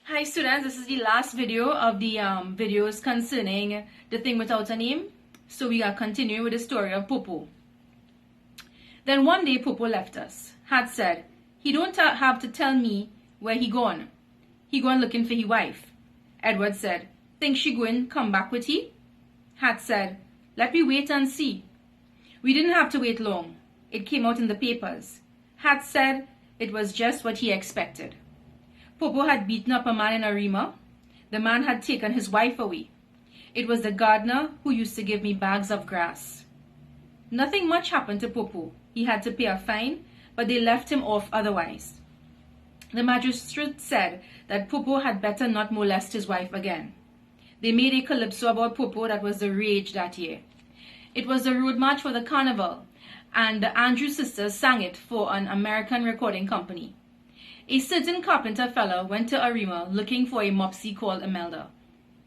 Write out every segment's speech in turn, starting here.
Hi students, this is the last video of the videos concerning the thing without a name. So we are continuing with the story of Pupu. Then one day Pupu left us. Had said, he don't have to tell me where he gone. He gone looking for his wife. Edward said, think she going come back with he? Had said, let me wait and see. We didn't have to wait long. It came out in the papers. Had said it was just what he expected. Pupu had beaten up a man in Arima. The man had taken his wife away. It was the gardener who used to give me bags of grass. Nothing much happened to Pupu. He had to pay a fine, but they left him off otherwise. The magistrate said that Pupu had better not molest his wife again. They made a calypso about Pupu that was the rage that year. It was the road march for the carnival, and the Andrews sisters sang it for an American recording company. A certain carpenter fellow went to Arima looking for a mopsy called Imelda.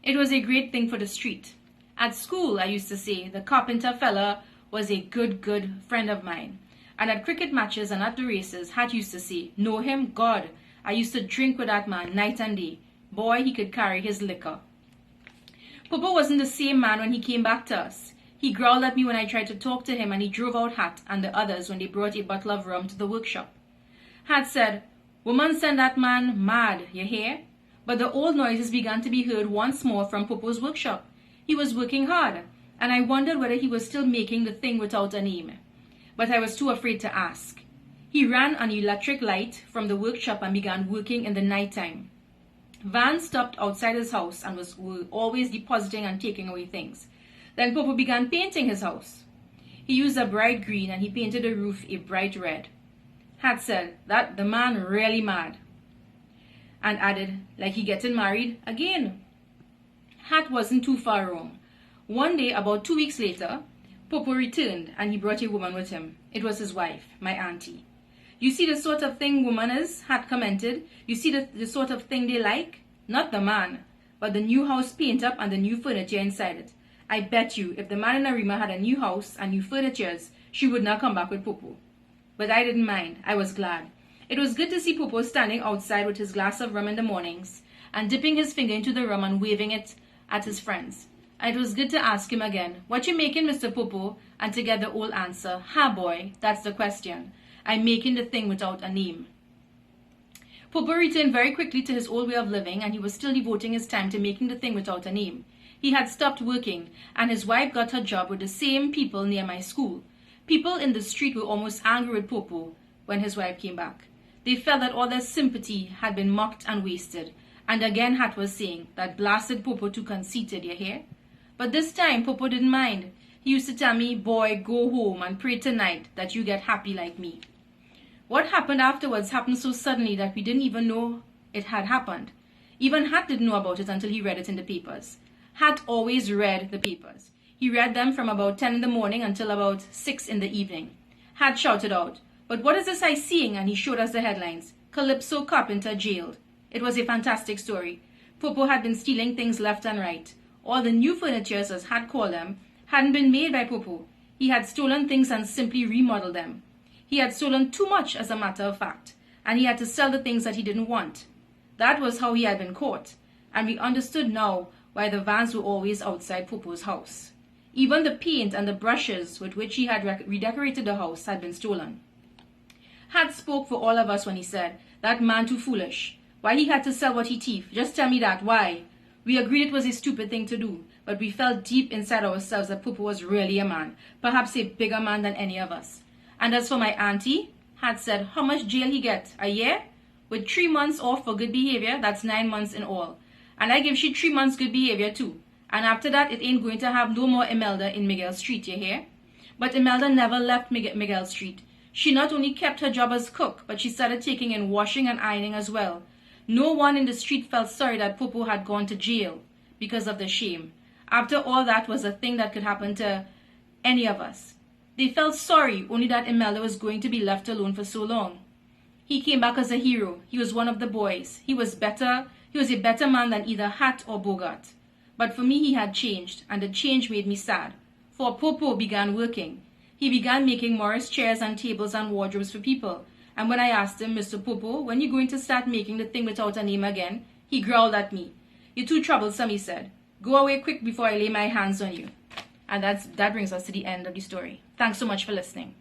It was a great thing for the street. At school, I used to say, the carpenter fellow was a good friend of mine. And at cricket matches and at the races, Hat used to say, know him? God, I used to drink with that man night and day. Boy, he could carry his liquor. Pupu wasn't the same man when he came back to us. He growled at me when I tried to talk to him, and he drove out Hat and the others when they brought a bottle of rum to the workshop. Hat said, woman send that man mad, you hear? But the old noises began to be heard once more from Pupu's workshop. He was working hard, and I wondered whether he was still making the thing without a name. But I was too afraid to ask. He ran an electric light from the workshop and began working in the night time. Vans stopped outside his house and were always depositing and taking away things. Then Pupu began painting his house. He used a bright green and he painted the roof a bright red. Had said that the man really mad, and added, like he getting married again. Hat wasn't too far wrong. One day, about 2 weeks later, Pupu returned and he brought a woman with him. It was his wife, my auntie. You see the sort of thing woman is, Hat commented. You see the sort of thing they like? Not the man, but the new house paint up and the new furniture inside it. I bet you, if the man in Arima had a new house and new furnitures, she would not come back with Pupu. But I didn't mind. I was glad. It was good to see Pupu standing outside with his glass of rum in the mornings and dipping his finger into the rum and waving it at his friends. And it was good to ask him again, what you making, Mr. Pupu? And to get the old answer, ha boy, that's the question. I'm making the thing without a name. Pupu returned very quickly to his old way of living, and he was still devoting his time to making the thing without a name. He had stopped working, and his wife got her job with the same people near my school. People in the street were almost angry with Pupu when his wife came back. They felt that all their sympathy had been mocked and wasted. And again Hat was saying that blasted Pupu too conceited, you hear? But this time Pupu didn't mind. He used to tell me, boy, go home and pray tonight that you get happy like me. What happened afterwards happened so suddenly that we didn't even know it had happened. Even Hat didn't know about it until he read it in the papers. Hat always read the papers. He read them from about 10 in the morning until about 6 in the evening. Hat shouted out, but what is this I seeing? And he showed us the headlines. Calypso carpenter jailed. It was a fantastic story. Pupu had been stealing things left and right. All the new furnitures, as Hat called them, hadn't been made by Pupu. He had stolen things and simply remodeled them. He had stolen too much, as a matter of fact, and he had to sell the things that he didn't want. That was how he had been caught, and we understood now why the vans were always outside Pupu's house. Even the paint and the brushes with which he had redecorated the house had been stolen. Hat spoke for all of us when he said, that man too foolish. Why he had to sell what he thief? Just tell me that, why? We agreed it was a stupid thing to do, but we felt deep inside ourselves that Pupu was really a man, perhaps a bigger man than any of us. And as for my auntie, Hat said, how much jail he get? A year? With 3 months off for good behavior, that's 9 months in all. And I give she 3 months good behavior too. And after that, it ain't going to have no more Imelda in Miguel Street, you hear? But Imelda never left Miguel Street. She not only kept her job as cook, but she started taking in washing and ironing as well. No one in the street felt sorry that Pupu had gone to jail because of the shame. After all, that was a thing that could happen to any of us. They felt sorry only that Imelda was going to be left alone for so long. He came back as a hero. He was one of the boys. He was a better man than either Hat or Bogart. But for me, he had changed, and the change made me sad. For Pupu began working. He began making Morris chairs and tables and wardrobes for people. And when I asked him, Mr. Pupu, when you going to start making the thing without a name again? He growled at me. "You're too troublesome," he said. "Go away quick before I lay my hands on you." And that brings us to the end of the story. Thanks so much for listening.